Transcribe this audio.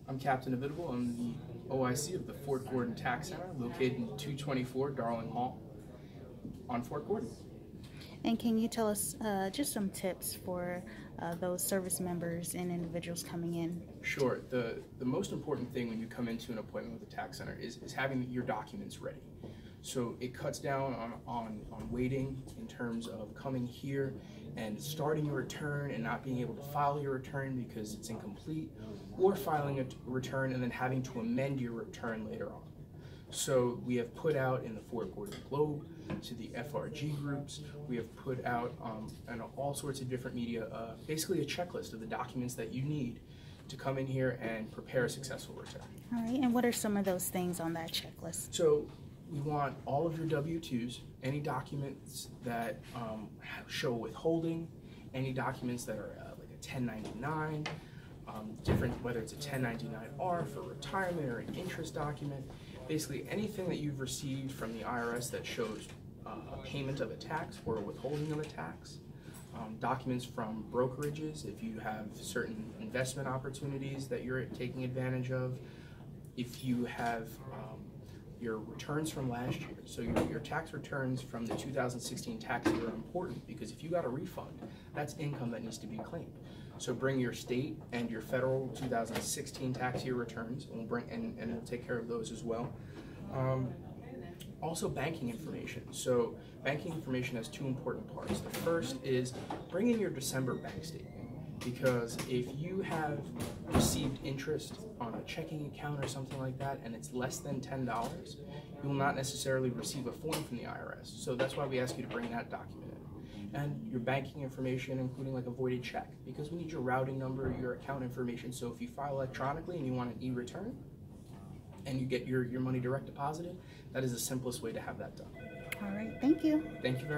I'm Captain Abitable. I'm the OIC of the Fort Gordon Tax Center, located in 224 Darling Hall on Fort Gordon. And can you tell us just some tips for those service members and individuals coming in? Sure. The most important thing when you come into an appointment with the tax center is having your documents ready. So it cuts down on waiting in terms of coming here and starting your return and not being able to file your return because it's incomplete, or filing a return and then having to amend your return later on. So we have put out in the Fort Gordon Globe, to the FRG groups, we have put out and all sorts of different media, basically a checklist of the documents that you need to come in here and prepare a successful return. All right, and what are some of those things on that checklist? So we want all of your W-2s, any documents that show withholding, any documents that are like a 1099, different, whether it's a 1099-R for retirement or an interest document, basically anything that you've received from the IRS that shows a payment of a tax or a withholding of a tax, documents from brokerages if you have certain investment opportunities that you're taking advantage of, if you have your returns from last year. So your tax returns from the 2016 tax year are important because if you got a refund, that's income that needs to be claimed. So bring your state and your federal 2016 tax year returns, and we'll take care of those as well. Also banking information. So banking information has two important parts. The first is bring in your December bank statement, because if you have received interest on a checking account or something like that and it's less than $10, you will not necessarily receive a form from the IRS. So that's why we ask you to bring that document in. And your banking information, including like a voided check, because we need your routing number, your account information. So if you file electronically and you want an e-return and you get your money direct deposited, that is the simplest way to have that done. All right, thank you. Thank you very much.